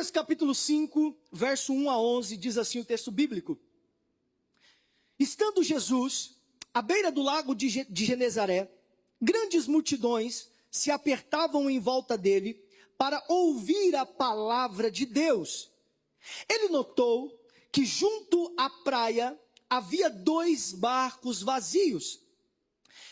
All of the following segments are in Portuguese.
Lucas capítulo 5, verso 1 a 11, diz assim o texto bíblico. Estando Jesus à beira do lago de Genezaré, grandes multidões se apertavam em volta dele para ouvir a palavra de Deus. Ele notou que junto à praia havia 2 barcos vazios,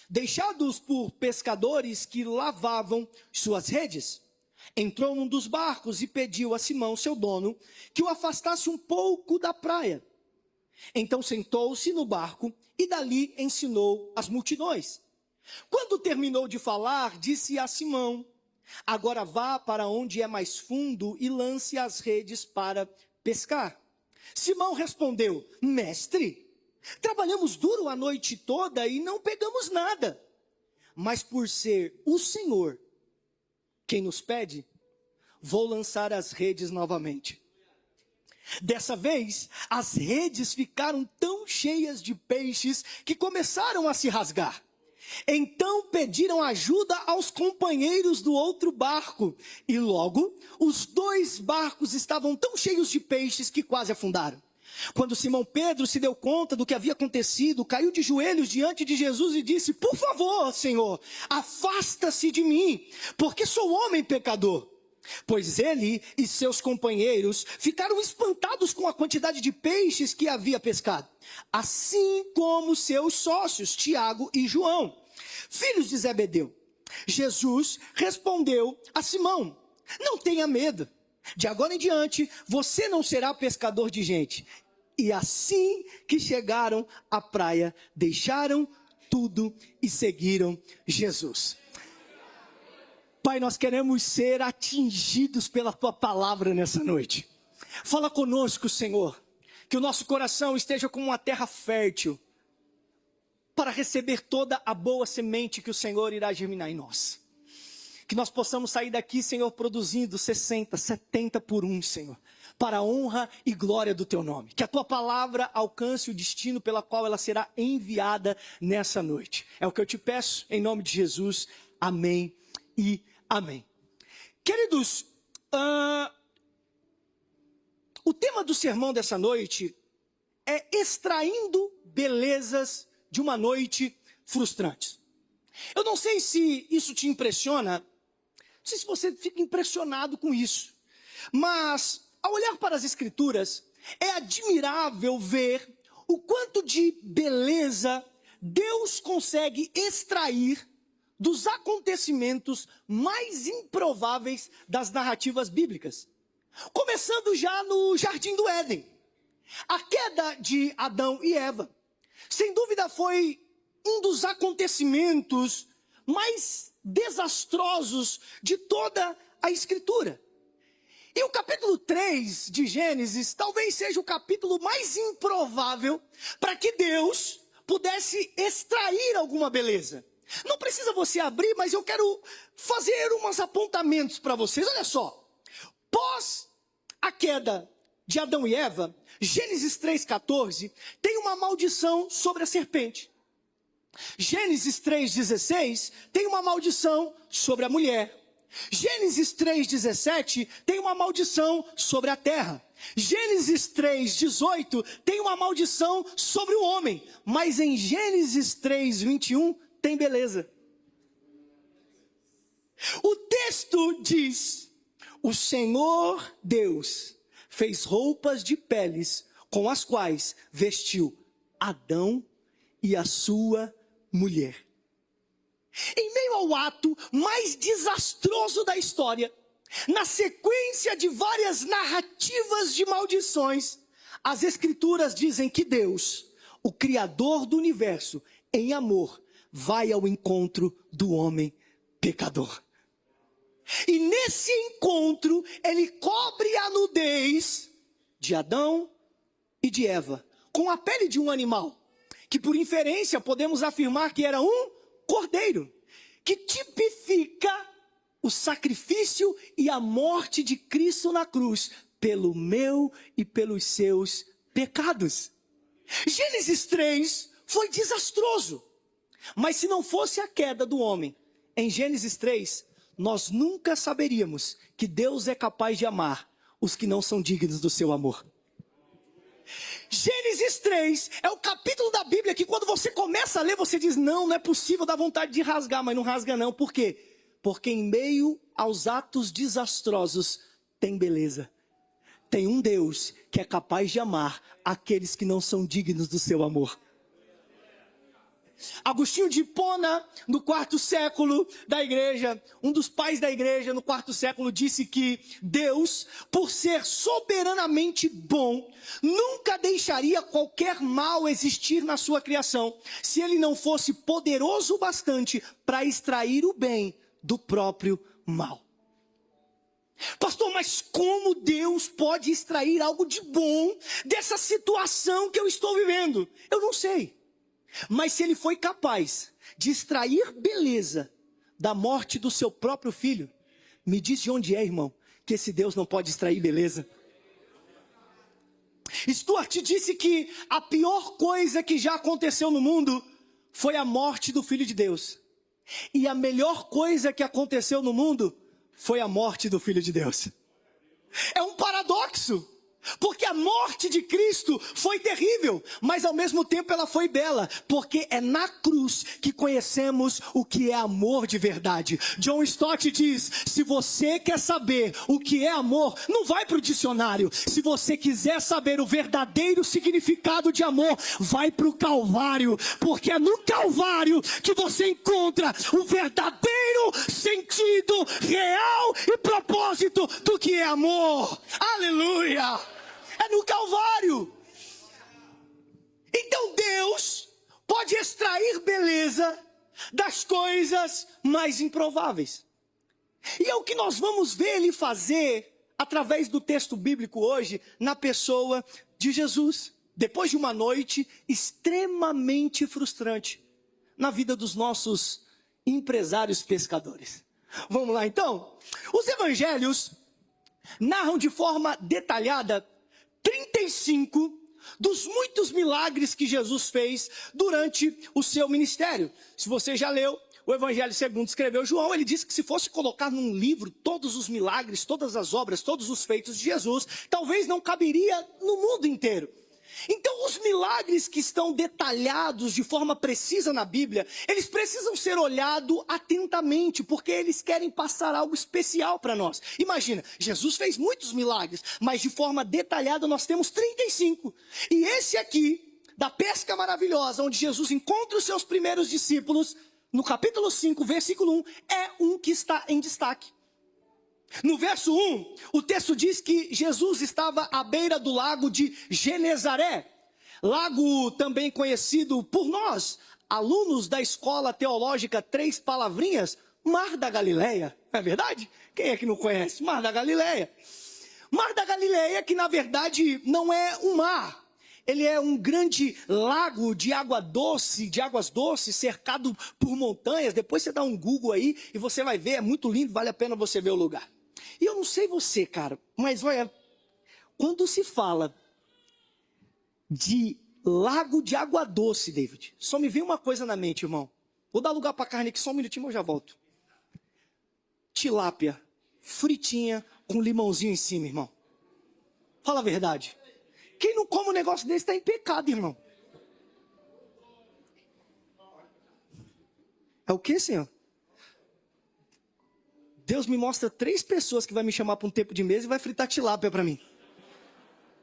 deixados por pescadores que lavavam suas redes. Entrou num dos barcos e pediu a Simão, seu dono, que o afastasse um pouco da praia. Então sentou-se no barco e dali ensinou as multidões. Quando terminou de falar, disse a Simão: agora vá para onde é mais fundo e lance as redes para pescar. Simão respondeu: mestre, trabalhamos duro a noite toda e não pegamos nada. Mas por ser o Senhor quem nos pede, vou lançar as redes novamente. Dessa vez, as redes ficaram tão cheias de peixes que começaram a se rasgar. Então pediram ajuda aos companheiros do outro barco. E logo, os 2 barcos estavam tão cheios de peixes que quase afundaram. Quando Simão Pedro se deu conta do que havia acontecido, caiu de joelhos diante de Jesus e disse: por favor, Senhor, afasta-se de mim, porque sou homem pecador. Pois ele e seus companheiros ficaram espantados com a quantidade de peixes que havia pescado, assim como seus sócios, Tiago e João, filhos de Zebedeu. Jesus respondeu a Simão: não tenha medo, de agora em diante você não será pescador de gente. E assim que chegaram à praia, deixaram tudo e seguiram Jesus. Pai, nós queremos ser atingidos pela Tua palavra nessa noite. Fala conosco, Senhor, que o nosso coração esteja como uma terra fértil, para receber toda a boa semente que o Senhor irá germinar em nós. Que nós possamos sair daqui, Senhor, produzindo 60, 70 por 1, Senhor, para a honra e glória do Teu nome. Que a Tua palavra alcance o destino pela qual ela será enviada nessa noite. É o que eu te peço, em nome de Jesus. Amém e amém. Queridos, o tema do sermão dessa noite é extraindo belezas de uma noite frustrante. Eu não sei se isso te impressiona, não sei se você fica impressionado com isso, mas ao olhar para as Escrituras, é admirável ver o quanto de beleza Deus consegue extrair dos acontecimentos mais improváveis das narrativas bíblicas. Começando já no Jardim do Éden. A queda de Adão e Eva, sem dúvida, foi um dos acontecimentos mais desastrosos de toda a Escritura. E o capítulo 3 de Gênesis talvez seja o capítulo mais improvável para que Deus pudesse extrair alguma beleza. Não precisa você abrir, mas eu quero fazer uns apontamentos para vocês. Olha só, pós a queda de Adão e Eva, Gênesis 3,14, tem uma maldição sobre a serpente. Gênesis 3,16 tem uma maldição sobre a mulher. Gênesis 3,17 tem uma maldição sobre a terra. Gênesis 3,18 tem uma maldição sobre o homem. Mas em Gênesis 3,21 tem beleza. O texto diz: o Senhor Deus fez roupas de peles com as quais vestiu Adão e a sua mulher. Em meio ao ato mais desastroso da história, na sequência de várias narrativas de maldições, as Escrituras dizem que Deus, o Criador do universo, em amor, vai ao encontro do homem pecador. E nesse encontro, ele cobre a nudez de Adão e de Eva com a pele de um animal, que por inferência podemos afirmar que era um cordeiro, que tipifica o sacrifício e a morte de Cristo na cruz, pelo meu e pelos seus pecados. Gênesis 3 foi desastroso, mas se não fosse a queda do homem, em Gênesis 3, nós nunca saberíamos que Deus é capaz de amar os que não são dignos do seu amor. Gênesis 3 é o capítulo da Bíblia que quando você começa a ler, você diz, não é possível, dá vontade de rasgar, mas não rasga não. Por quê? Porque em meio aos atos desastrosos tem beleza. Tem um Deus que é capaz de amar aqueles que não são dignos do seu amor. Agostinho de Hipona, no 4º século da igreja, um dos pais da igreja no 4º século, disse que Deus, por ser soberanamente bom, nunca deixaria qualquer mal existir na sua criação, se ele não fosse poderoso bastante para extrair o bem do próprio mal. Pastor, mas como Deus pode extrair algo de bom dessa situação que eu estou vivendo? Eu não sei. Mas se ele foi capaz de extrair beleza da morte do seu próprio filho, me diz de onde é, irmão, que esse Deus não pode extrair beleza. Stuart disse que a pior coisa que já aconteceu no mundo foi a morte do Filho de Deus. E a melhor coisa que aconteceu no mundo foi a morte do Filho de Deus. É um paradoxo. Porque a morte de Cristo foi terrível, mas ao mesmo tempo ela foi bela, porque é na cruz que conhecemos o que é amor de verdade. John Stott diz, se você quer saber o que é amor, não vai para o dicionário. Se você quiser saber o verdadeiro significado de amor, vai para o Calvário, porque é no Calvário que você encontra o verdadeiro sentido real e propósito do que é amor. Aleluia! É no Calvário. Então Deus pode extrair beleza das coisas mais improváveis. E é o que nós vamos ver Ele fazer através do texto bíblico hoje na pessoa de Jesus. Depois de uma noite extremamente frustrante na vida dos nossos empresários pescadores. Vamos lá então? Os evangelhos narram de forma detalhada 35 dos muitos milagres que Jesus fez durante o seu ministério. Se você já leu o Evangelho segundo escreveu João, ele disse que se fosse colocar num livro todos os milagres, todas as obras, todos os feitos de Jesus, talvez não caberia no mundo inteiro. Então os milagres que estão detalhados de forma precisa na Bíblia, eles precisam ser olhados atentamente, porque eles querem passar algo especial para nós. Imagina, Jesus fez muitos milagres, mas de forma detalhada nós temos 35. E esse aqui, da pesca maravilhosa, onde Jesus encontra os seus primeiros discípulos, no capítulo 5, versículo 1, é um que está em destaque. No verso 1, o texto diz que Jesus estava à beira do lago de Genezaré, lago também conhecido por nós, alunos da escola teológica Três Palavrinhas, Mar da Galileia. Não é verdade? Quem é que não conhece? Mar da Galileia. Mar da Galileia, que na verdade não é um mar. Ele é um grande lago de água doce, de águas doces, cercado por montanhas. Depois você dá um Google aí e você vai ver, é muito lindo, vale a pena você ver o lugar. E eu não sei você, cara, mas olha, quando se fala de lago de água doce, David, só me vem uma coisa na mente, irmão. Vou dar lugar para carne aqui só um minutinho, eu já volto. Tilápia, fritinha, com limãozinho em cima, irmão. Fala a verdade. Quem não come um negócio desse está em pecado, irmão. É o que, Senhor? Deus me mostra 3 pessoas que vai me chamar para um tempo de mesa e vai fritar tilápia para mim.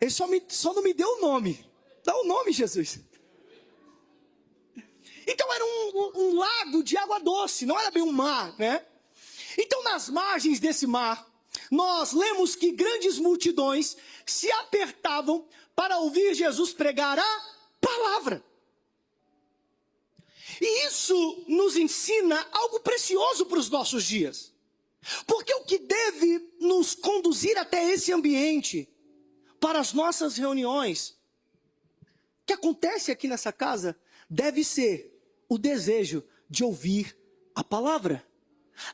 Ele só não me deu o nome. Dá o nome, Jesus. Então era um lago de água doce, não era bem um mar, né? Então nas margens desse mar, nós lemos que grandes multidões se apertavam para ouvir Jesus pregar a palavra. E isso nos ensina algo precioso para os nossos dias. Porque o que deve nos conduzir até esse ambiente, para as nossas reuniões, que acontece aqui nessa casa, deve ser o desejo de ouvir a palavra,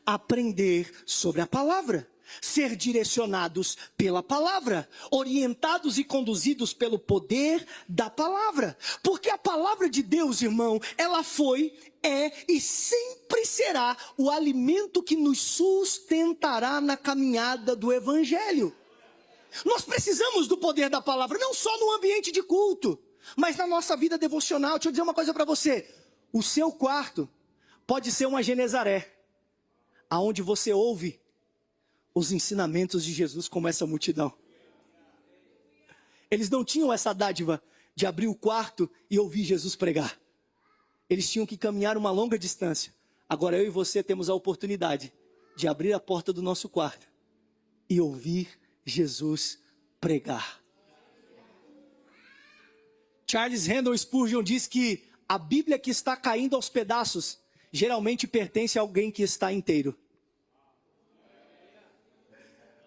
aprender sobre a palavra, ser direcionados pela palavra, orientados e conduzidos pelo poder da palavra. Porque a palavra de Deus, irmão, ela foi, é e sempre será o alimento que nos sustentará na caminhada do Evangelho. Nós precisamos do poder da palavra, não só no ambiente de culto, mas na nossa vida devocional. Deixa eu dizer uma coisa para você. O seu quarto pode ser uma Genezaré, aonde você ouve os ensinamentos de Jesus como essa multidão. Eles não tinham essa dádiva de abrir o quarto e ouvir Jesus pregar. Eles tinham que caminhar uma longa distância. Agora eu e você temos a oportunidade de abrir a porta do nosso quarto e ouvir Jesus pregar. Charles Haddon Spurgeon diz que a Bíblia que está caindo aos pedaços geralmente pertence a alguém que está inteiro.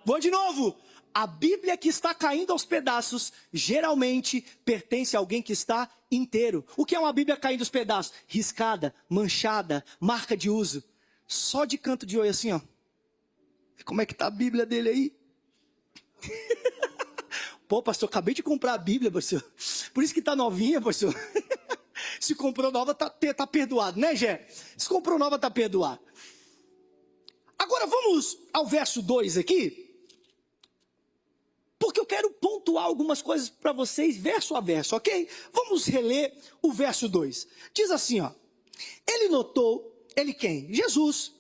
Vou de novo. A Bíblia que está caindo aos pedaços geralmente pertence a alguém que está inteiro. O que é uma Bíblia caindo aos pedaços? Riscada, manchada, marca de uso. Só de canto de olho assim, ó. Como é que tá a Bíblia dele aí? Pô, pastor, acabei de comprar a Bíblia, pastor. Por isso que tá novinha, pastor. Se comprou nova, tá perdoado, né, Gé? Se comprou nova, tá perdoado. Agora vamos ao verso 2 aqui. Porque eu quero pontuar algumas coisas para vocês, verso a verso, ok? Vamos reler o verso 2. Diz assim, ó. Ele notou, ele quem? Jesus,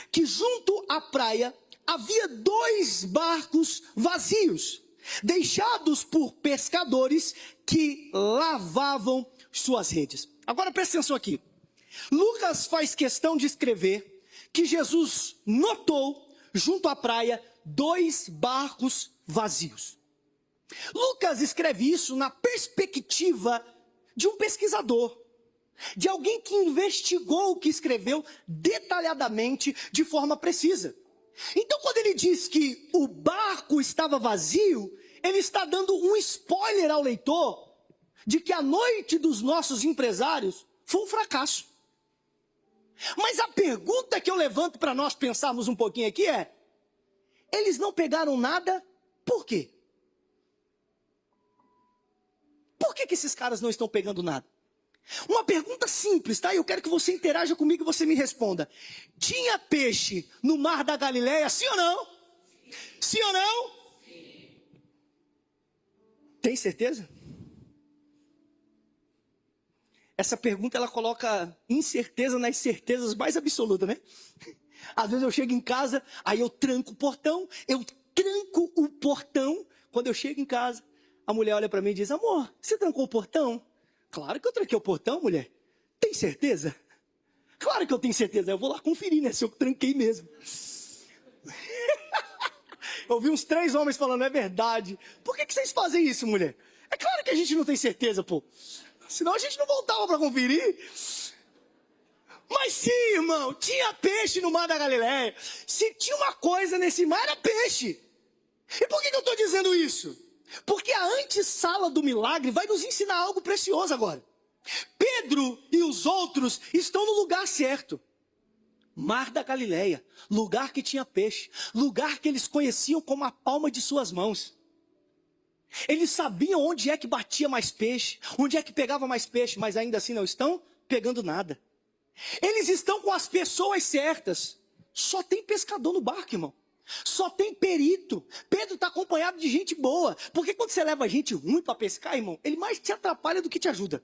que junto à praia havia 2 barcos vazios, deixados por pescadores que lavavam suas redes. Agora presta atenção aqui. Lucas faz questão de escrever que Jesus notou, junto à praia, 2 barcos vazios. Lucas escreve isso na perspectiva de um pesquisador, de alguém que investigou o que escreveu detalhadamente, de forma precisa. Então, quando ele diz que o barco estava vazio, ele está dando um spoiler ao leitor de que a noite dos nossos empresários foi um fracasso. Mas a pergunta que eu levanto para nós pensarmos um pouquinho aqui é: eles não pegaram nada, por quê? Por que esses caras não estão pegando nada? Uma pergunta simples, tá? Eu quero que você interaja comigo e você me responda. Tinha peixe no mar da Galileia, sim ou não? Sim ou não? Sim. Tem certeza? Essa pergunta, ela coloca incerteza nas certezas mais absolutas, né? Às vezes eu chego em casa, aí eu tranco o portão, quando eu chego em casa, a mulher olha para mim e diz: amor, você trancou o portão? Claro que eu tranquei o portão, mulher. Tem certeza? Claro que eu tenho certeza. Eu vou lá conferir, né, se eu tranquei mesmo. Eu vi uns 3 homens falando: é verdade. Por que vocês fazem isso, mulher? É claro que a gente não tem certeza, pô. Senão a gente não voltava para conferir. Mas sim, irmão, tinha peixe no mar da Galileia. Se tinha uma coisa nesse mar, era peixe. E por que eu estou dizendo isso? Porque a antessala do milagre vai nos ensinar algo precioso agora. Pedro e os outros estão no lugar certo. Mar da Galileia, lugar que tinha peixe, lugar que eles conheciam como a palma de suas mãos. Eles sabiam onde é que batia mais peixe, onde é que pegava mais peixe, mas ainda assim não estão pegando nada. Eles estão com as pessoas certas. Só tem pescador no barco, irmão. Só tem perito. Pedro está acompanhado de gente boa. Porque quando você leva gente ruim para pescar, irmão, ele mais te atrapalha do que te ajuda.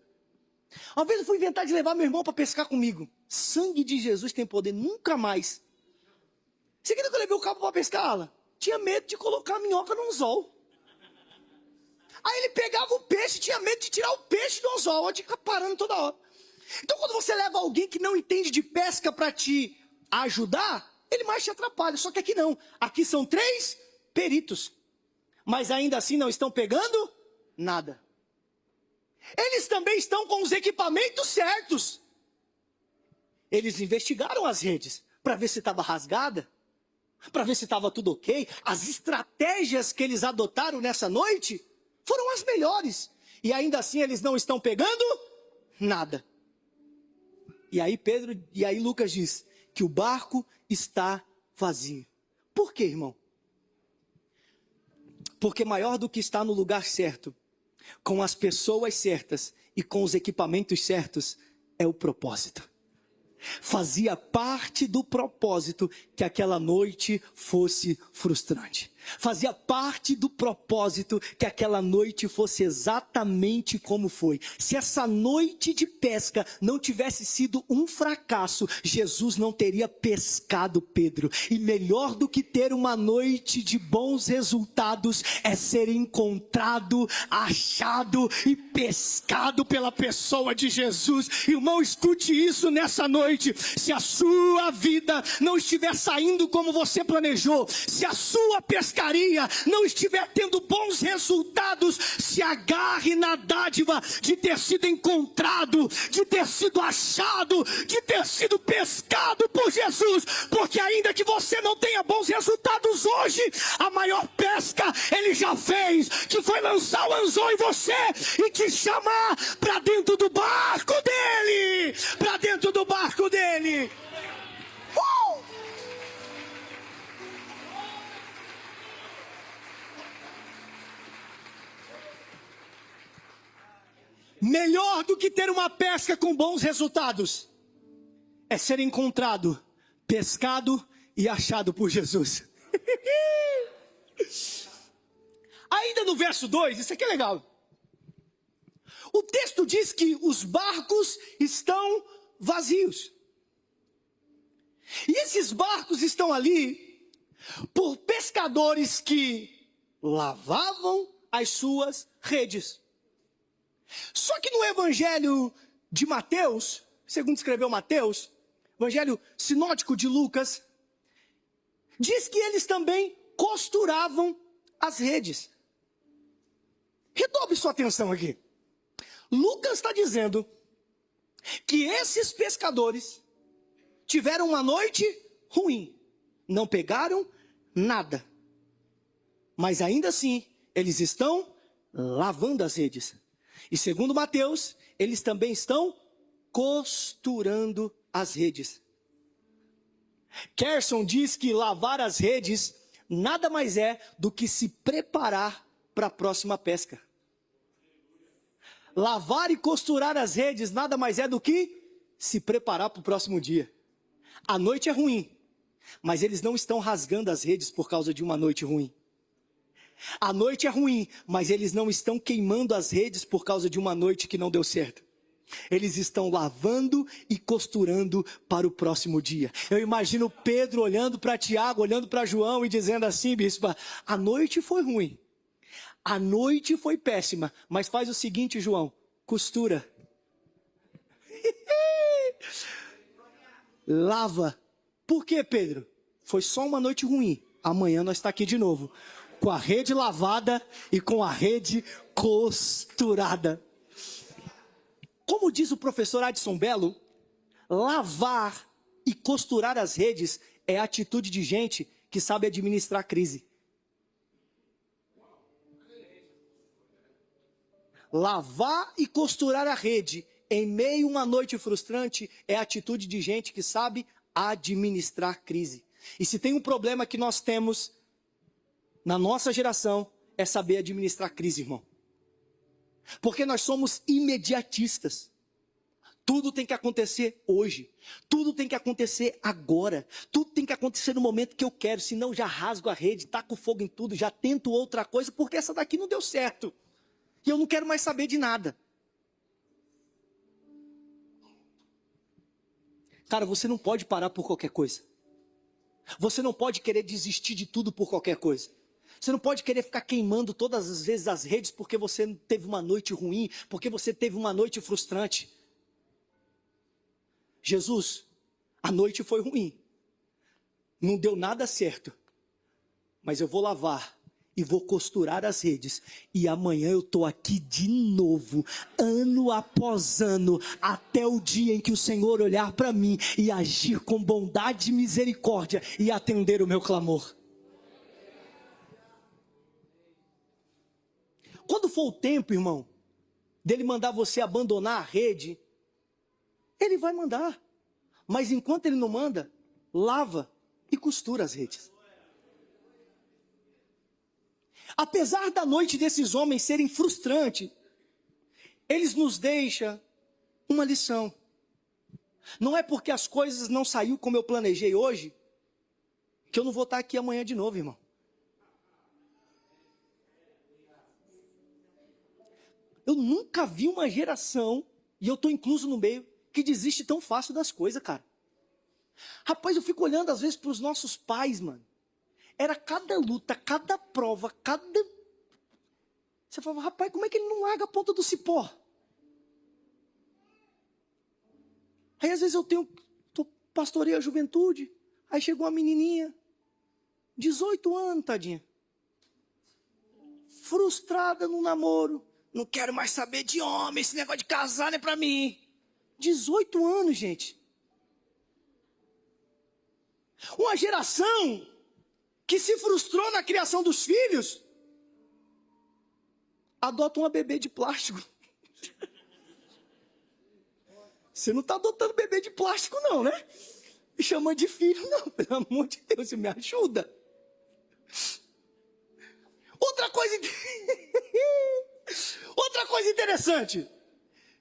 Uma vez eu fui inventar de levar meu irmão para pescar comigo. Sangue de Jesus tem poder, nunca mais. Você quer que eu levei o cabo para pescar, Alan? Tinha medo de colocar a minhoca no anzol. Aí ele pegava o peixe, tinha medo de tirar o peixe do anzol, de ficar parando toda hora. Então quando você leva alguém que não entende de pesca para te ajudar, ele mais te atrapalha. Só que aqui não. Aqui são 3 peritos. Mas ainda assim não estão pegando nada. Eles também estão com os equipamentos certos. Eles investigaram as redes para ver se estava rasgada, para ver se estava tudo ok. As estratégias que eles adotaram nessa noite foram as melhores. E ainda assim eles não estão pegando nada. E aí Lucas diz que o barco está vazio. Por quê, irmão? Porque maior do que estar no lugar certo, com as pessoas certas e com os equipamentos certos, é o propósito. Fazia parte do propósito que aquela noite fosse frustrante. Fazia parte do propósito que aquela noite fosse exatamente como foi. Se essa noite de pesca não tivesse sido um fracasso, Jesus não teria pescado Pedro. E melhor do que ter uma noite de bons resultados é ser encontrado, achado e pescado pela pessoa de Jesus. Irmão, escute isso nessa noite. Se a sua vida não estiver saindo como você planejou, se a sua pescaria não estiver tendo bons resultados, se agarre na dádiva de ter sido encontrado, de ter sido achado, de ter sido pescado por Jesus, porque ainda que você não tenha bons resultados hoje, a maior pesca Ele já fez, que foi lançar o anzol em você e te chamar para dentro do barco dele, para dentro do barco dele. Melhor do que ter uma pesca com bons resultados é ser encontrado, pescado e achado por Jesus. Ainda no verso 2, isso aqui é legal. O texto diz que os barcos estão vazios. E esses barcos estão ali por pescadores que lavavam as suas redes. Só que no evangelho de Mateus, segundo escreveu Mateus, evangelho sinótico de Lucas, diz que eles também costuravam as redes. Redobre sua atenção aqui. Lucas está dizendo que esses pescadores tiveram uma noite ruim, não pegaram nada, mas ainda assim eles estão lavando as redes. E segundo Mateus, eles também estão costurando as redes. Kerson diz que lavar as redes nada mais é do que se preparar para a próxima pesca. Lavar e costurar as redes nada mais é do que se preparar para o próximo dia. A noite é ruim, mas eles não estão rasgando as redes por causa de uma noite ruim. A noite é ruim, mas eles não estão queimando as redes por causa de uma noite que não deu certo. Eles estão lavando e costurando para o próximo dia. Eu imagino Pedro olhando para Tiago, olhando para João e dizendo assim: bispa, a noite foi ruim, a noite foi péssima, mas faz o seguinte, João, costura. Lava. Por quê, Pedro? Foi só uma noite ruim, amanhã nós estamos aqui de novo, com a rede lavada e com a rede costurada. Como diz o professor Adson Bello, lavar e costurar as redes é a atitude de gente que sabe administrar a crise. Lavar e costurar a rede em meio a uma noite frustrante é a atitude de gente que sabe administrar a crise. E se tem um problema que nós temos na nossa geração, é saber administrar a crise, irmão. Porque nós somos imediatistas. Tudo tem que acontecer hoje. Tudo tem que acontecer agora. Tudo tem que acontecer no momento que eu quero. Senão já rasgo a rede, taco fogo em tudo, já tento outra coisa, porque essa daqui não deu certo. E eu não quero mais saber de nada. Cara, você não pode parar por qualquer coisa. Você não pode querer desistir de tudo por qualquer coisa. Você não pode querer ficar queimando todas as vezes as redes porque você teve uma noite ruim, porque você teve uma noite frustrante. Jesus, a noite foi ruim. Não deu nada certo. Mas eu vou lavar e vou costurar as redes. E amanhã eu estou aqui de novo, ano após ano, até o dia em que o Senhor olhar para mim e agir com bondade e misericórdia e atender o meu clamor. Quando for o tempo, irmão, dele mandar você abandonar a rede, ele vai mandar. Mas enquanto ele não manda, lava e costura as redes. Apesar da noite desses homens serem frustrantes, eles nos deixam uma lição. Não é porque as coisas não saíram como eu planejei hoje, que eu não vou estar aqui amanhã de novo, irmão. eu nunca vi uma geração, e eu estou incluso no meio, que desiste tão fácil das coisas, cara. Rapaz, eu fico olhando às vezes para os nossos pais, mano. Era cada luta, cada prova, cada... Você falava, rapaz, como é que ele não larga a ponta do cipó? Aí às vezes pastoreio a juventude, aí chegou uma menininha, 18 anos, tadinha. Frustrada no namoro. Não quero mais saber de homem, esse negócio de casar não é pra mim. 18 anos, gente. Uma geração que se frustrou na criação dos filhos, adota uma bebê de plástico. Você não está adotando bebê de plástico não, né? Me chamando de filho, não. Pelo amor de Deus, você me ajuda. Outra coisa interessante.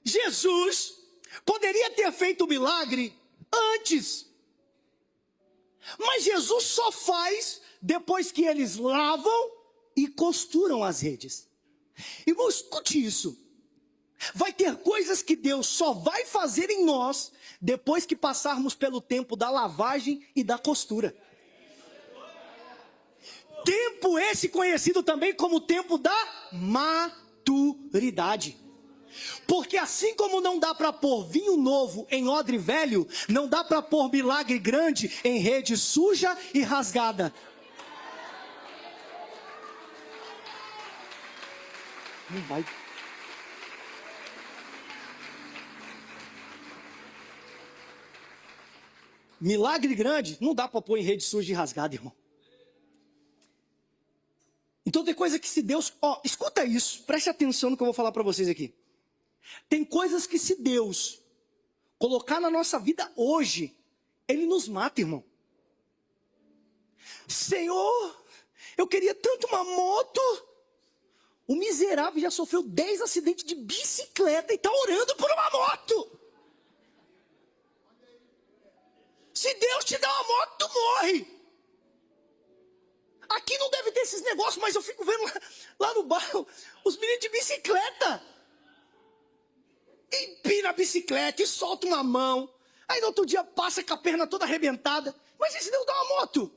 Jesus poderia ter feito o milagre antes. Mas Jesus só faz depois que eles lavam e costuram as redes. Irmão, escute isso. Vai ter coisas que Deus só vai fazer em nós depois que passarmos pelo tempo da lavagem e da costura. Tempo esse conhecido também como tempo da maturidade. Porque assim como não dá para pôr vinho novo em odre velho, não dá para pôr milagre grande em rede suja e rasgada. Não vai. Milagre grande não dá para pôr em rede suja e rasgada, irmão. Então tem coisa que se Deus... escuta isso, preste atenção no que eu vou falar para vocês aqui. Tem coisas que se Deus colocar na nossa vida hoje, Ele nos mata, irmão. Senhor, eu queria tanto uma moto. O miserável já sofreu 10 acidentes de bicicleta e está orando por uma moto. Se Deus te dá uma moto, tu morre. Aqui não deve ter esses negócios, mas eu fico vendo lá no bairro os meninos de bicicleta. Empina a bicicleta e solta uma mão. Aí no outro dia passa com a perna toda arrebentada. Mas e se Deus dá uma moto?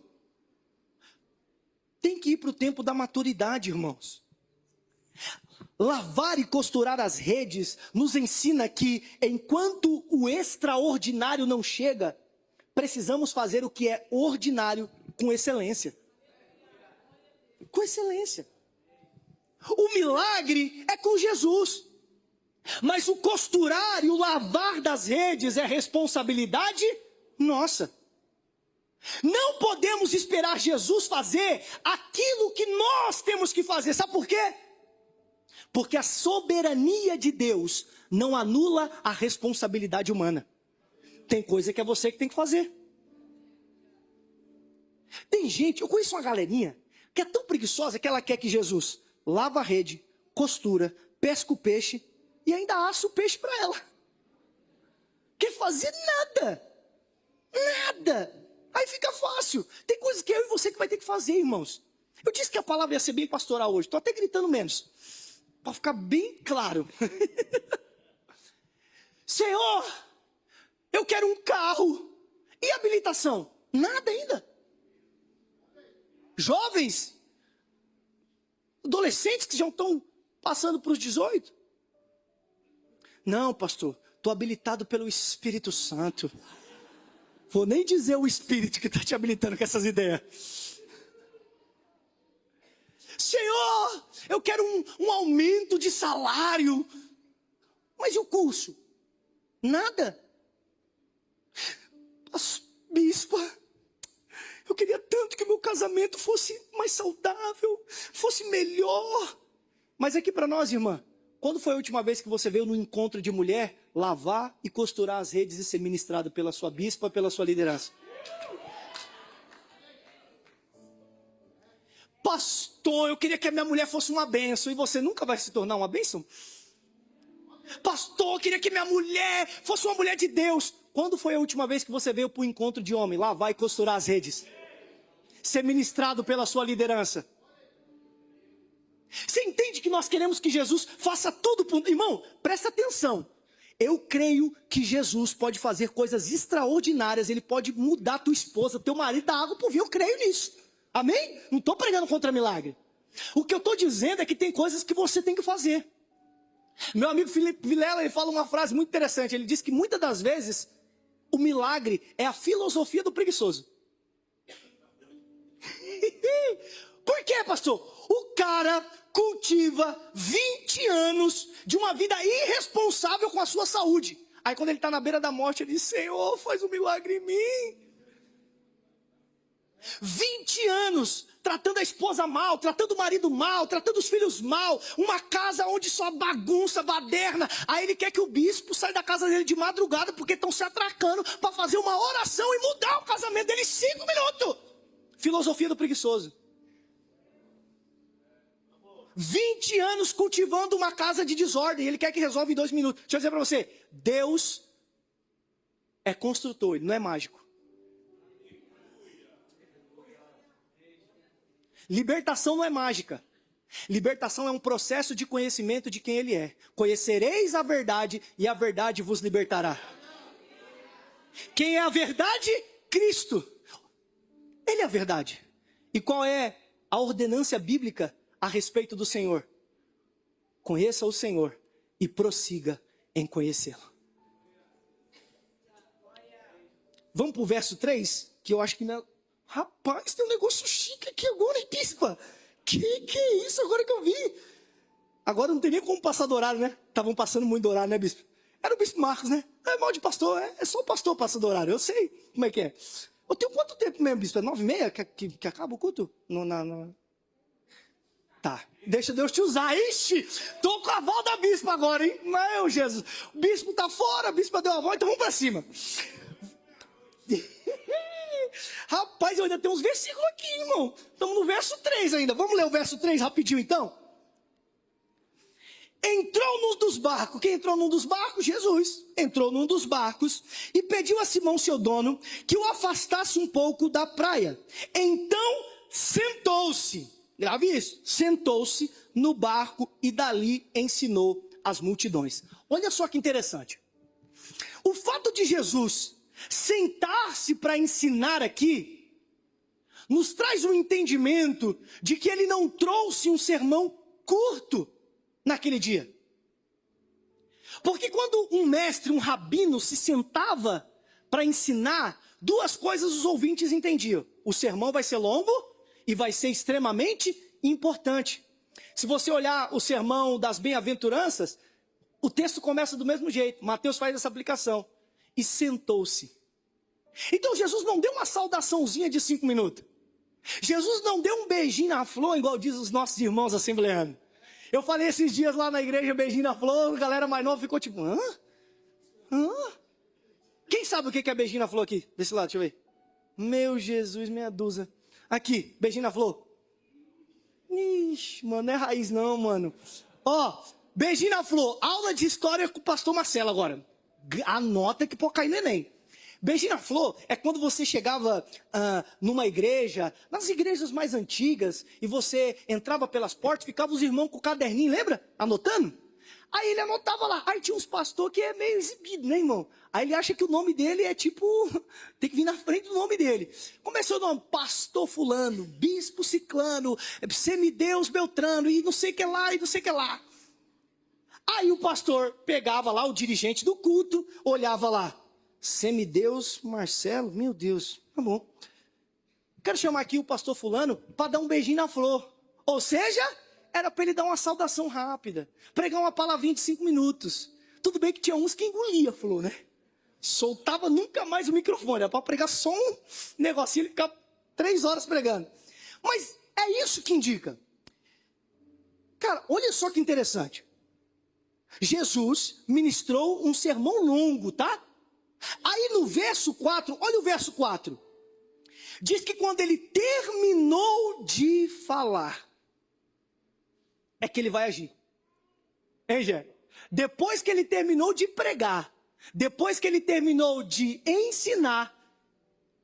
Tem que ir para o tempo da maturidade, irmãos. Lavar e costurar as redes nos ensina que enquanto o extraordinário não chega, precisamos fazer o que é ordinário com excelência. Com excelência. O milagre é com Jesus. Mas o costurar e o lavar das redes é responsabilidade nossa. Não podemos esperar Jesus fazer aquilo que nós temos que fazer. Sabe por quê? Porque a soberania de Deus não anula a responsabilidade humana. Tem coisa que é você que tem que fazer. Tem gente, eu conheço uma galerinha que é tão preguiçosa que ela quer que Jesus lava a rede, costura, pesca o peixe e ainda assa o peixe para ela. Quer fazer nada. Nada. Aí fica fácil. Tem coisas que eu e você que vai ter que fazer, irmãos. Eu disse que a palavra ia ser bem pastoral hoje. Estou até gritando menos. Para ficar bem claro. Senhor, eu quero um carro. E habilitação? Nada ainda. Jovens, adolescentes que já estão passando para os 18. Não, pastor, estou habilitado pelo Espírito Santo. Vou nem dizer o Espírito que está te habilitando com essas ideias. Senhor, eu quero um aumento de salário. Mas e o curso? Nada. Bispa, eu queria tanto que o meu casamento fosse mais saudável, fosse melhor. Mas aqui para nós, irmã, quando foi a última vez que você veio no encontro de mulher lavar e costurar as redes e ser ministrado pela sua bispa, pela sua liderança? Pastor, eu queria que a minha mulher fosse uma bênção. E você nunca vai se tornar uma bênção? Pastor, eu queria que minha mulher fosse uma mulher de Deus. Quando foi a última vez que você veio para o encontro de homem, lavar e costurar as redes? Ser ministrado pela sua liderança? Você entende que nós queremos que Jesus faça tudo por... Irmão, presta atenção. Eu creio que Jesus pode fazer coisas extraordinárias. Ele pode mudar tua esposa, teu marido da água por vinho. Eu creio nisso. Amém? Não estou pregando contra milagre. O que eu estou dizendo é que tem coisas que você tem que fazer. Meu amigo Felipe Vilela, ele fala uma frase muito interessante. Ele diz que muitas das vezes o milagre é a filosofia do preguiçoso. Por quê, pastor? O cara cultiva 20 anos de uma vida irresponsável com a sua saúde. Aí quando ele está na beira da morte, ele diz: Senhor, faz um milagre em mim. 20 anos tratando a esposa mal, tratando o marido mal, tratando os filhos mal, uma casa onde só bagunça, baderna. Aí ele quer que o bispo saia da casa dele de madrugada porque estão se atracando para fazer uma oração e mudar o casamento dele em 5 minutos. Filosofia do preguiçoso. 20 anos cultivando uma casa de desordem, ele quer que resolva em 2 minutos. Deixa eu dizer para você, Deus é construtor, ele não é mágico. Libertação não é mágica. Libertação é um processo de conhecimento de quem Ele é. Conhecereis a verdade e a verdade vos libertará. Quem é a verdade? Cristo. Ele é a verdade. E qual é a ordenância bíblica a respeito do Senhor? Conheça o Senhor e prossiga em conhecê-lo. Vamos para o verso 3, que eu acho que não... Rapaz, tem um negócio chique aqui agora, hein, bispa? Que é isso agora que eu vi? Agora não tem nem como passar do horário, né? Estavam passando muito do horário, né, bispo? Era o bispo Marcos, né? É mal de pastor, é só o pastor passa do horário, eu sei como é que é. Eu tenho quanto tempo mesmo, bispo? É 9h30 que acaba o culto? Tá, deixa Deus te usar. Ixi, tô com a avó da bispa agora, hein? Meu Jesus, o bispo tá fora, a bispa deu a avó, então vamos pra cima. Rapaz, eu ainda tenho uns versículos aqui, irmão. Estamos no verso 3 ainda. Vamos ler o verso 3 rapidinho, então? Entrou num dos barcos. Quem entrou num dos barcos? Jesus. Entrou num dos barcos e pediu a Simão, seu dono, que o afastasse um pouco da praia. Então, sentou-se. Grave isso. Sentou-se no barco e dali ensinou as multidões. Olha só que interessante. O fato de Jesus sentar-se para ensinar aqui, nos traz um entendimento de que ele não trouxe um sermão curto naquele dia. Porque quando um mestre, um rabino se sentava para ensinar, 2 coisas os ouvintes entendiam. O sermão vai ser longo e vai ser extremamente importante. Se você olhar o sermão das bem-aventuranças, o texto começa do mesmo jeito. Mateus faz essa aplicação. E sentou-se. Então Jesus não deu uma saudaçãozinha de 5 minutos. Jesus não deu um beijinho na flor, igual diz os nossos irmãos assembleanos. Eu falei esses dias lá na igreja, beijinho na flor, a galera mais nova ficou tipo, hã? Quem sabe o que é beijinho na flor aqui? Desse lado, deixa eu ver. Meu Jesus, meia dúzia. Aqui, beijinho na flor. Ixi, mano, não é raiz não, mano. Ó, beijinho na flor, aula de história com o pastor Marcelo agora. Anota que pode cair neném. Beijinho na flor é quando você chegava numa igreja, nas igrejas mais antigas, e você entrava pelas portas, ficavam os irmãos com o caderninho, lembra? Anotando. Aí ele anotava lá. Aí tinha uns pastores que é meio exibido, né, irmão? Aí ele acha que o nome dele é tipo, tem que vir na frente do nome dele. Começou o nome, pastor fulano, bispo ciclano, semideus beltrano, e não sei o que lá, e não sei o que lá. Aí o pastor pegava lá, o dirigente do culto, olhava lá. Semideus Marcelo, meu Deus, tá bom. Quero chamar aqui o pastor fulano para dar um beijinho na flor. Ou seja, era para ele dar uma saudação rápida. Pregar uma palavrinha de 5 minutos. Tudo bem que tinha uns que engolia a flor, né? Soltava nunca mais o microfone. Era para pregar só um negocinho, ele ficava 3 horas pregando. Mas é isso que indica. Cara, olha só que interessante. Jesus ministrou um sermão longo, tá? Aí no verso 4, olha o verso 4. Diz que quando ele terminou de falar, é que ele vai agir. Hein, Gé? Depois que ele terminou de pregar, depois que ele terminou de ensinar,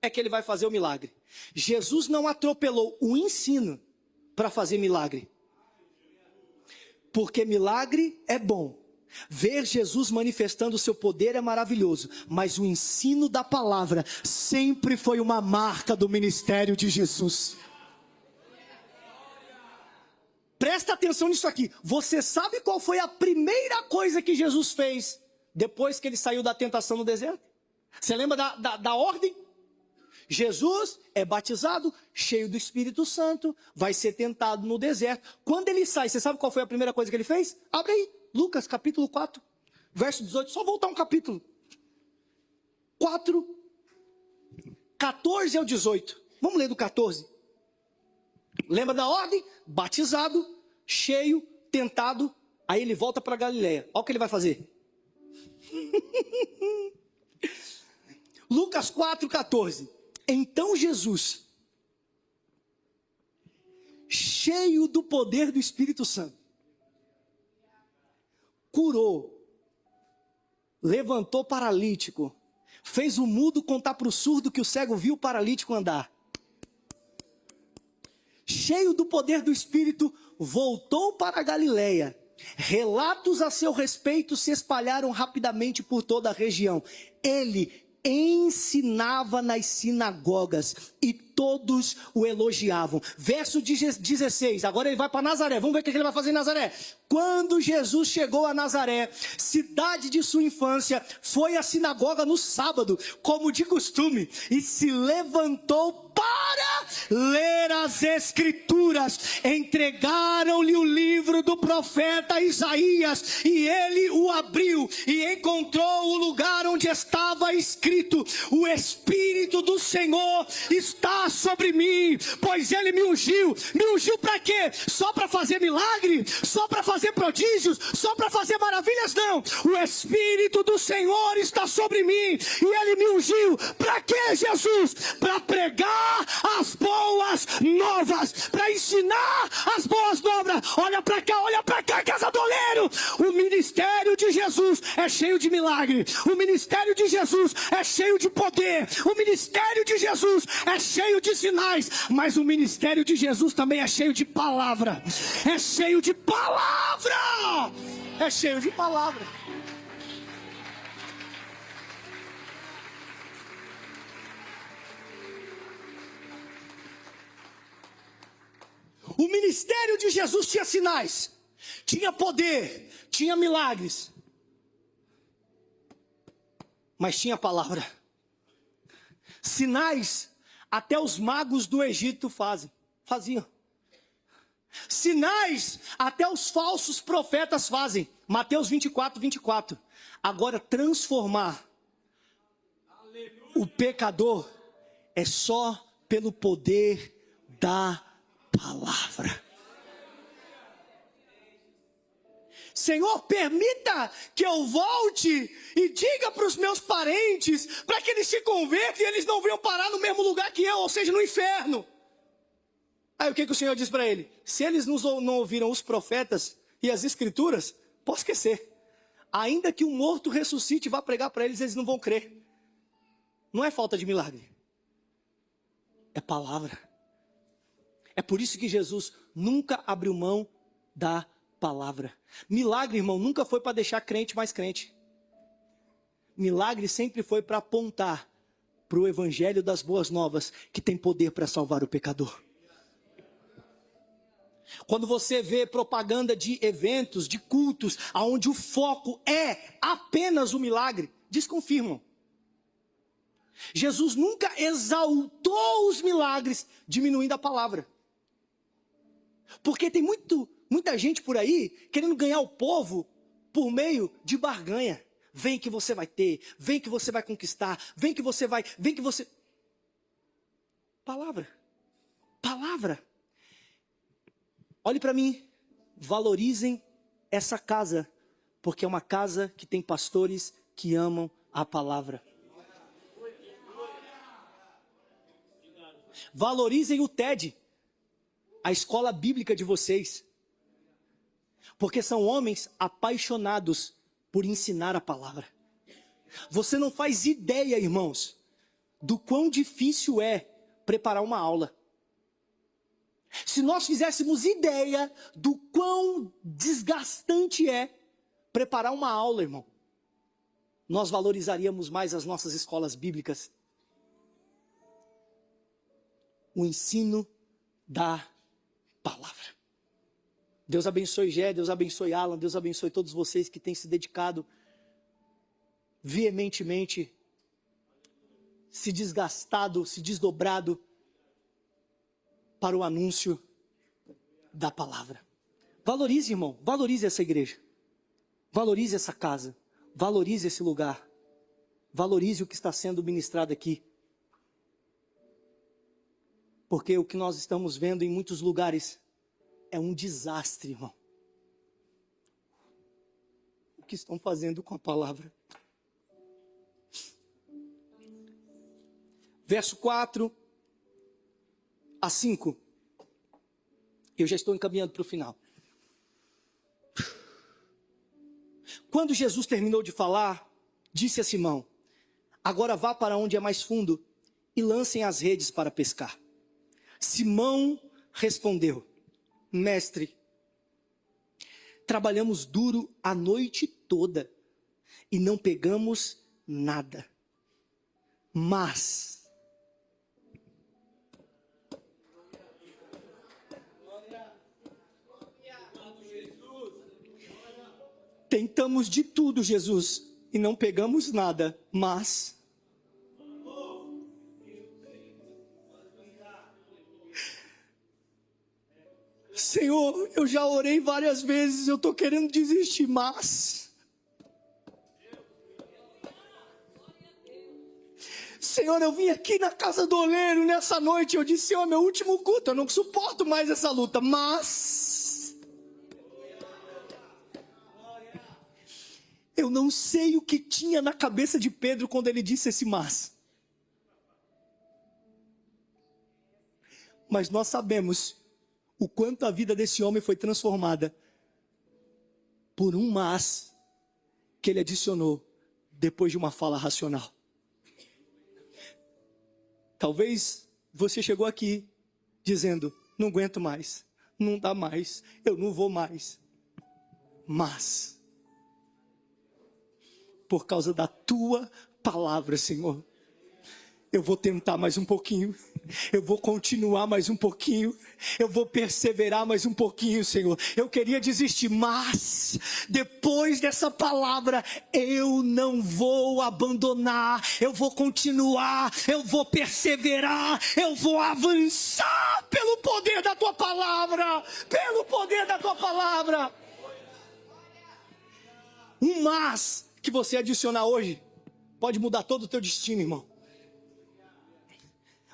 é que ele vai fazer o milagre. Jesus não atropelou o ensino para fazer milagre. Porque milagre é bom. Ver Jesus manifestando o seu poder é maravilhoso. Mas o ensino da palavra sempre foi uma marca do ministério de Jesus. Presta atenção nisso aqui. Você sabe qual foi a primeira coisa que Jesus fez depois que ele saiu da tentação no deserto? Você lembra da ordem? Jesus é batizado, cheio do Espírito Santo, vai ser tentado no deserto. Quando ele sai, você sabe qual foi a primeira coisa que ele fez? Abre aí, Lucas capítulo 4, verso 18, só voltar um capítulo. 4, 14 ao 18. Vamos ler do 14. Lembra da ordem? Batizado, cheio, tentado, aí ele volta para Galileia. Olha o que ele vai fazer. Lucas 4, 14. Então Jesus, cheio do poder do Espírito Santo, curou, levantou paralítico, fez o mudo contar para o surdo que o cego viu o paralítico andar. Cheio do poder do Espírito, voltou para a Galileia. Relatos a seu respeito se espalharam rapidamente por toda a região. Ele ensinava nas sinagogas e todos o elogiavam. Verso 16, agora ele vai para Nazaré. Vamos ver o que ele vai fazer em Nazaré. Quando Jesus chegou a Nazaré, cidade de sua infância, foi à sinagoga no sábado, como de costume, e se levantou para ler as Escrituras. Entregaram-lhe o livro do profeta Isaías, e ele o abriu e encontrou o lugar onde estava escrito: o Espírito do Senhor está sobre mim, pois ele me ungiu. Me ungiu para quê? Só para fazer milagre? Só para fazer prodígios? Só para fazer maravilhas? Não. O Espírito do Senhor está sobre mim e ele me ungiu. Para quê, Jesus? Para pregar as boas novas, para ensinar as boas novas. Olha para cá, casa do oleiro. O ministério de Jesus é cheio de milagre. O ministério de Jesus é cheio de poder. O ministério de Jesus é cheio de sinais. Mas o ministério de Jesus também é cheio de palavra. É cheio de palavra. É cheio de palavra. O ministério de Jesus tinha sinais, tinha poder, tinha milagres, mas tinha palavra. Sinais até os magos do Egito faziam. Sinais até os falsos profetas fazem. Mateus 24, 24. Agora transformar o pecador é só pelo poder da palavra. Senhor, permita que eu volte e diga para os meus parentes, para que eles se convertam e eles não venham parar no mesmo lugar que eu, ou seja, no inferno. Aí o que o Senhor diz para ele? Se eles não ouviram os profetas e as escrituras, pode esquecer. Ainda que um morto ressuscite e vá pregar para eles, eles não vão crer. Não é falta de milagre, é palavra. É por isso que Jesus nunca abriu mão da palavra. Milagre, irmão, nunca foi para deixar crente mais crente. Milagre sempre foi para apontar para o evangelho das boas novas, que tem poder para salvar o pecador. Quando você vê propaganda de eventos, de cultos, onde o foco é apenas o milagre, desconfirmam. Jesus nunca exaltou os milagres, diminuindo a palavra. Porque tem muita gente por aí querendo ganhar o povo por meio de barganha. Vem que você vai ter, vem que você vai conquistar, vem que você... Palavra. Olhe para mim, valorizem essa casa, porque é uma casa que tem pastores que amam a palavra. Valorizem o TED, a escola bíblica de vocês, porque são homens apaixonados por ensinar a palavra. Você não faz ideia, irmãos, do quão difícil é preparar uma aula. Se nós fizéssemos ideia do quão desgastante é preparar uma aula, irmão, nós valorizaríamos mais as nossas escolas bíblicas. O ensino da palavra. Deus abençoe Gé, Deus abençoe Alan, Deus abençoe todos vocês que têm se dedicado veementemente, se desgastado, se desdobrado para o anúncio da palavra. Valorize, irmão, valorize essa igreja. Valorize essa casa. Valorize esse lugar. Valorize o que está sendo ministrado aqui. Porque o que nós estamos vendo em muitos lugares é um desastre, irmão. O que estão fazendo com a palavra? Verso 4 a 5. Eu já estou encaminhando para o final. Quando Jesus terminou de falar, disse a Simão: agora vá para onde é mais fundo e lancem as redes para pescar. Simão respondeu: mestre, trabalhamos duro a noite toda e não pegamos nada. Mas tentamos de tudo, Jesus, e não pegamos nada, mas Senhor, eu já orei várias vezes, eu estou querendo desistir, mas Senhor, eu vim aqui na casa do oleiro nessa noite, eu disse: Senhor, meu último culto, eu não suporto mais essa luta, mas eu não sei o que tinha na cabeça de Pedro quando ele disse esse mas. Mas nós sabemos o quanto a vida desse homem foi transformada por um mas que ele adicionou depois de uma fala racional. Talvez você chegou aqui dizendo: não aguento mais, não dá mais, eu não vou mais. Mas por causa da tua palavra, Senhor, eu vou tentar mais um pouquinho, eu vou continuar mais um pouquinho, eu vou perseverar mais um pouquinho, Senhor. Eu queria desistir, mas depois dessa palavra eu não vou abandonar, eu vou continuar, eu vou perseverar, eu vou avançar pelo poder da tua palavra, pelo poder da tua palavra. Um mas que você adicionar hoje pode mudar todo o teu destino, irmão.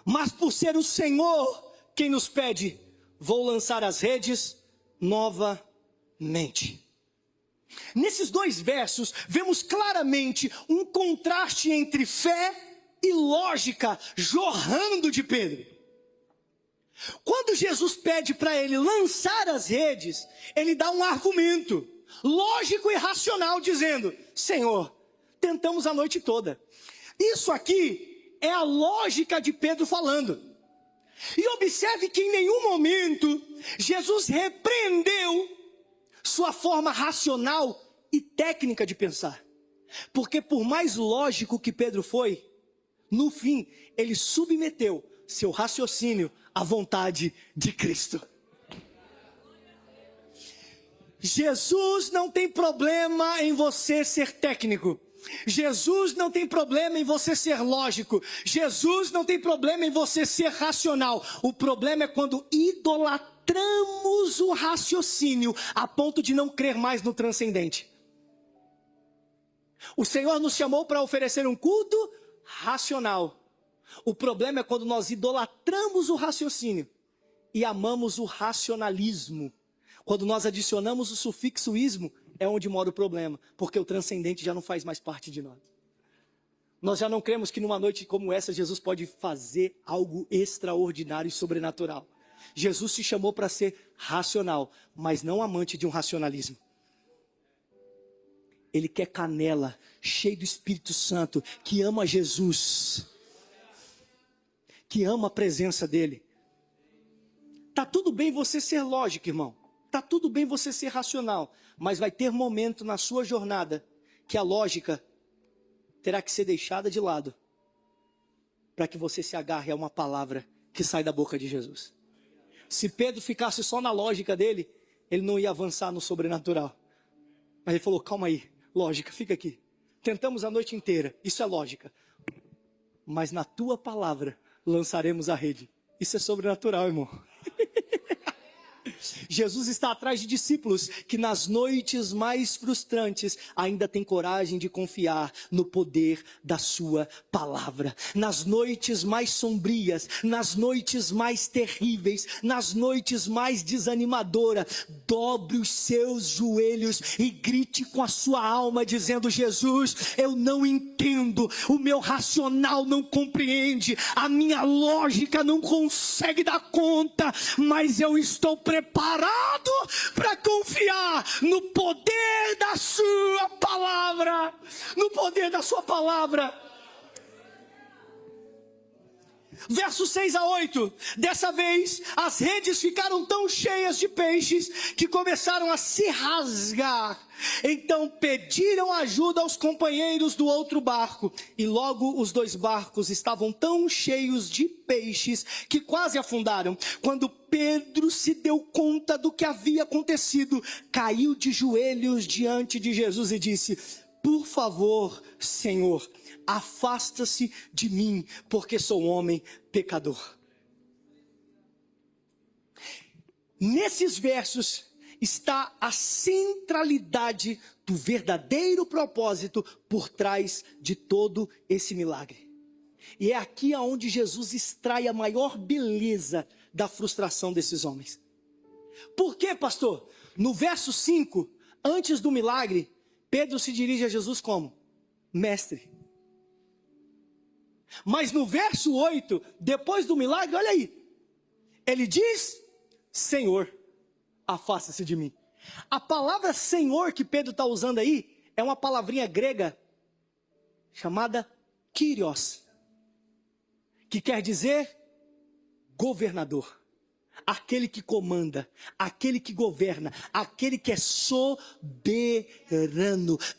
Mas por ser o Senhor quem nos pede, vou lançar as redes novamente. Nesses dois versos, vemos claramente um contraste entre fé e lógica jorrando de Pedro. Quando Jesus pede para ele lançar as redes, ele dá um argumento lógico e racional, dizendo: Senhor, tentamos a noite toda. Isso aqui é a lógica de Pedro falando. E observe que em nenhum momento Jesus repreendeu sua forma racional e técnica de pensar. Porque por mais lógico que Pedro foi, no fim ele submeteu seu raciocínio à vontade de Cristo. Jesus não tem problema em você ser técnico. Jesus não tem problema em você ser lógico. Jesus não tem problema em você ser racional. O problema é quando idolatramos o raciocínio a ponto de não crer mais no transcendente. O Senhor nos chamou para oferecer um culto racional. O problema é quando nós idolatramos o raciocínio e amamos o racionalismo. Quando nós adicionamos o sufixo ismo, é onde mora o problema, porque o transcendente já não faz mais parte de nós. Nós já não cremos que numa noite como essa, Jesus pode fazer algo extraordinário e sobrenatural. Jesus te chamou para ser racional, mas não amante de um racionalismo. Ele quer canela, cheio do Espírito Santo, que ama Jesus, que ama a presença dele. Tá tudo bem você ser lógico, irmão. Tá tudo bem você ser racional. Mas vai ter momento na sua jornada que a lógica terá que ser deixada de lado para que você se agarre a uma palavra que sai da boca de Jesus. Se Pedro ficasse só na lógica dele, ele não ia avançar no sobrenatural. Mas ele falou, calma aí, lógica, fica aqui. Tentamos a noite inteira, isso é lógica. Mas na tua palavra lançaremos a rede. Isso é sobrenatural, irmão. Jesus está atrás de discípulos que nas noites mais frustrantes ainda têm coragem de confiar no poder da sua palavra. Nas noites mais sombrias, nas noites mais terríveis, nas noites mais desanimadoras, dobre os seus joelhos e grite com a sua alma dizendo, Jesus, eu não entendo, o meu racional não compreende, a minha lógica não consegue dar conta, mas eu estou preparado para confiar no poder da sua palavra, no poder da sua palavra. Versos 6 a 8, dessa vez as redes ficaram tão cheias de peixes que começaram a se rasgar. Então pediram ajuda aos companheiros do outro barco, e logo os dois barcos estavam tão cheios de peixes que quase afundaram. Quando Pedro se deu conta do que havia acontecido, caiu de joelhos diante de Jesus e disse, por favor, Senhor, afasta-se de mim, porque sou um homem pecador. Nesses versos está a centralidade do verdadeiro propósito por trás de todo esse milagre. E é aqui aonde Jesus extrai a maior beleza da frustração desses homens. Por quê, pastor? No verso 5, antes do milagre, Pedro se dirige a Jesus como? Mestre. Mas no verso 8, depois do milagre, olha aí. Ele diz, Senhor, afasta-se de mim. A palavra Senhor que Pedro está usando aí, é uma palavrinha grega, chamada Kyrios, que quer dizer governador. Aquele que comanda, aquele que governa, aquele que é soberano.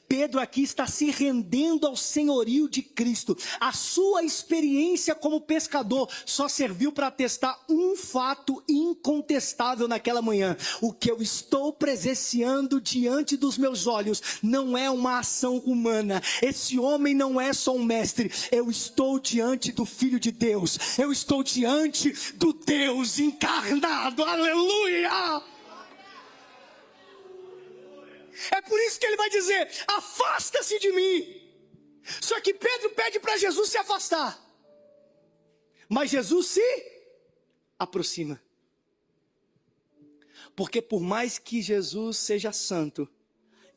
Pedro aqui está se rendendo ao senhorio de Cristo. A sua experiência como pescador só serviu para atestar um fato incontestável naquela manhã. O que eu estou presenciando diante dos meus olhos não é uma ação humana. Esse homem não é só um mestre. Eu estou diante do Filho de Deus. Eu estou diante do Deus encarnado. Aleluia! É por isso que ele vai dizer, afasta-se de mim. Só que Pedro pede para Jesus se afastar, mas Jesus se aproxima. Porque por mais que Jesus seja santo,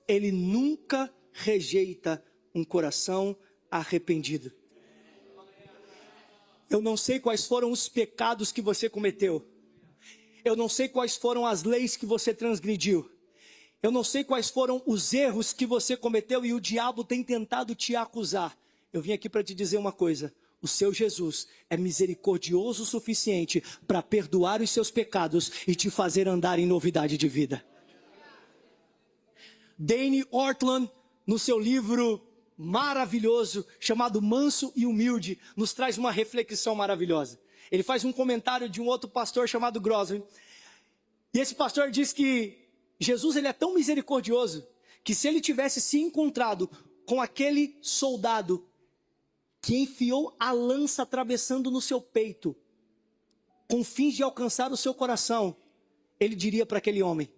ele nunca rejeita um coração arrependido. Eu não sei quais foram os pecados que você cometeu. Eu não sei quais foram as leis que você transgrediu. Eu não sei quais foram os erros que você cometeu e o diabo tem tentado te acusar. Eu vim aqui para te dizer uma coisa. O seu Jesus é misericordioso o suficiente para perdoar os seus pecados e te fazer andar em novidade de vida. Dane Ortlund, no seu livro maravilhoso, chamado Manso e Humilde, nos traz uma reflexão maravilhosa. Ele faz um comentário de um outro pastor chamado Grosvenor. E esse pastor diz que Jesus ele é tão misericordioso que se ele tivesse se encontrado com aquele soldado que enfiou a lança atravessando no seu peito, com fins de alcançar o seu coração, ele diria para aquele homem,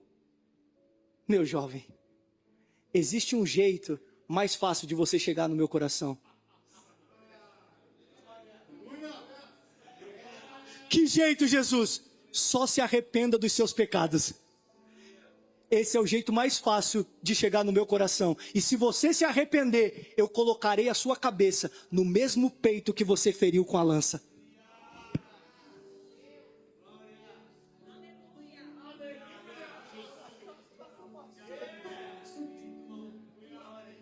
meu jovem, existe um jeito mais fácil de você chegar no meu coração. Que jeito, Jesus? Só se arrependa dos seus pecados. Esse é o jeito mais fácil de chegar no meu coração. E se você se arrepender, eu colocarei a sua cabeça no mesmo peito que você feriu com a lança.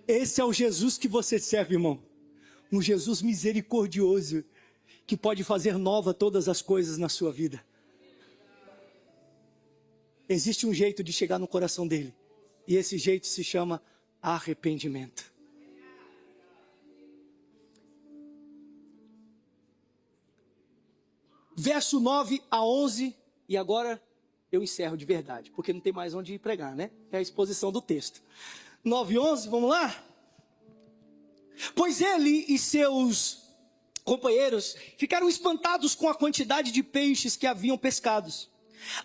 Esse é o Jesus que você serve, irmão. Um Jesus misericordioso, que pode fazer nova todas as coisas na sua vida. Existe um jeito de chegar no coração dele. E esse jeito se chama arrependimento. Verso 9 a 11, e agora eu encerro de verdade, porque não tem mais onde pregar, né? É a exposição do texto. 9 e 11, vamos lá? Pois ele e seus companheiros ficaram espantados com a quantidade de peixes que haviam pescados,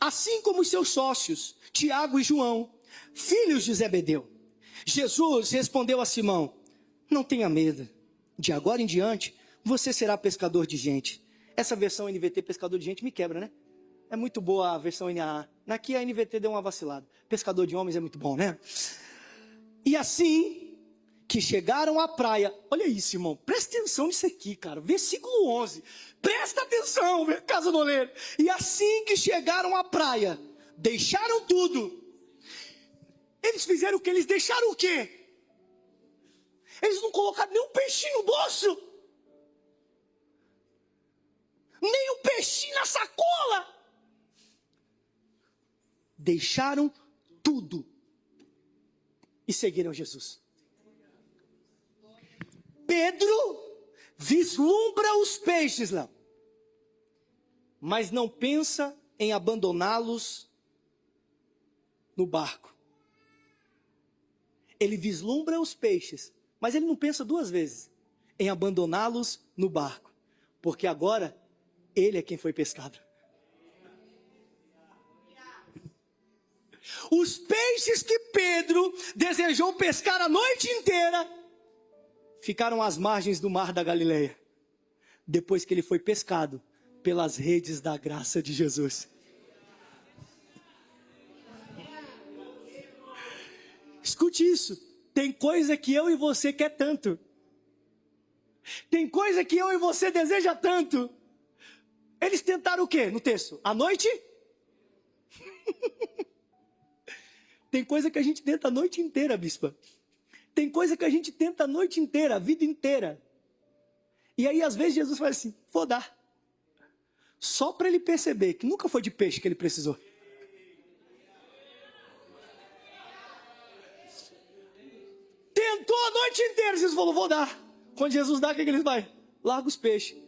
assim como os seus sócios, Tiago e João, filhos de Zebedeu. Jesus respondeu a Simão: não tenha medo, de agora em diante você será pescador de gente. Essa versão NVT, pescador de gente, me quebra, né? É muito boa a versão NAA. Aqui a NVT deu uma vacilada. Pescador de homens é muito bom, né? E assim que chegaram à praia, olha isso, irmão, presta atenção nisso aqui, cara, versículo 11, presta atenção, casa do oleiro. E assim que chegaram à praia, deixaram tudo. Eles fizeram o quê? Eles deixaram o quê? Eles não colocaram nem um peixinho no bolso, nem um peixinho na sacola. Deixaram tudo e seguiram Jesus. Pedro vislumbra os peixes lá, mas não pensa em abandoná-los no barco. Ele vislumbra os peixes, mas ele não pensa duas vezes em abandoná-los no barco, porque agora ele é quem foi pescado. Os peixes que Pedro desejou pescar a noite inteira ficaram às margens do mar da Galileia, depois que ele foi pescado pelas redes da graça de Jesus. Escute isso, tem coisa que eu e você quer tanto, tem coisa que eu e você deseja tanto. Eles tentaram o quê no texto? À noite? Tem coisa que a gente tenta a noite inteira, bispa. Tem coisa que a gente tenta a noite inteira, a vida inteira. E aí às vezes Jesus fala assim, vou dar. Só para ele perceber que nunca foi de peixe que ele precisou. Tentou a noite inteira, Jesus falou, vou dar. Quando Jesus dá, o que eles vai? Larga os peixes.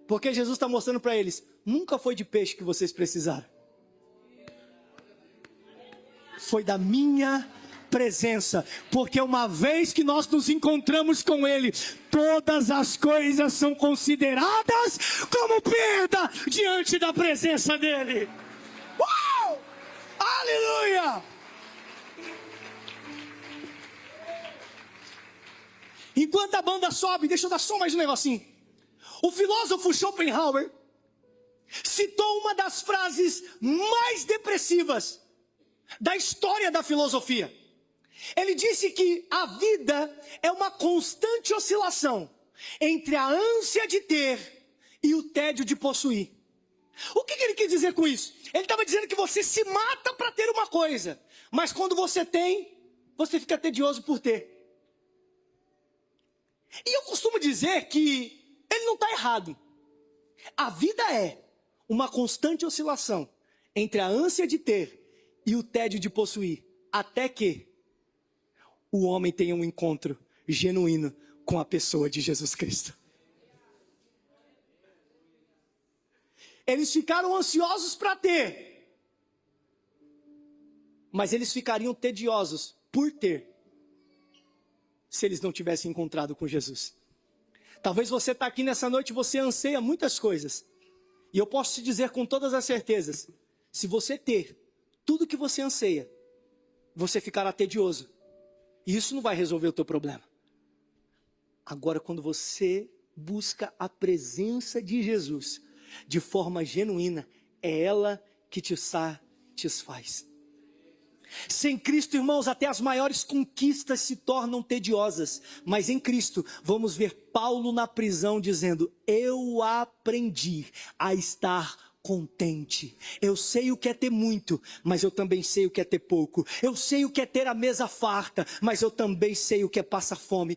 Porque Jesus está mostrando para eles, nunca foi de peixe que vocês precisaram. Foi da minha presença, porque uma vez que nós nos encontramos com Ele, todas as coisas são consideradas como perda diante da presença dEle. Uau! Aleluia! Enquanto a banda sobe, deixa eu dar só mais um negocinho. O filósofo Schopenhauer citou uma das frases mais depressivas da história da filosofia. Ele disse que a vida é uma constante oscilação entre a ânsia de ter e o tédio de possuir. O que ele quis dizer com isso? Ele estava dizendo que você se mata para ter uma coisa, mas quando você tem, você fica tedioso por ter. E eu costumo dizer que ele não está errado. A vida é uma constante oscilação entre a ânsia de ter e o tédio de possuir, até que o homem tenha um encontro genuíno com a pessoa de Jesus Cristo. Eles ficaram ansiosos para ter, mas eles ficariam tediosos por ter, se eles não tivessem encontrado com Jesus. Talvez você está aqui nessa noite e você anseia muitas coisas, e eu posso te dizer com todas as certezas, se você ter tudo que você anseia, você ficará tedioso. E isso não vai resolver o teu problema. Agora, quando você busca a presença de Jesus de forma genuína, é ela que te satisfaz. Sem Cristo, irmãos, até as maiores conquistas se tornam tediosas. Mas em Cristo, vamos ver Paulo na prisão dizendo, eu aprendi a estar contente. Eu sei o que é ter muito, mas eu também sei o que é ter pouco. Eu sei o que é ter a mesa farta, mas eu também sei o que é passar fome.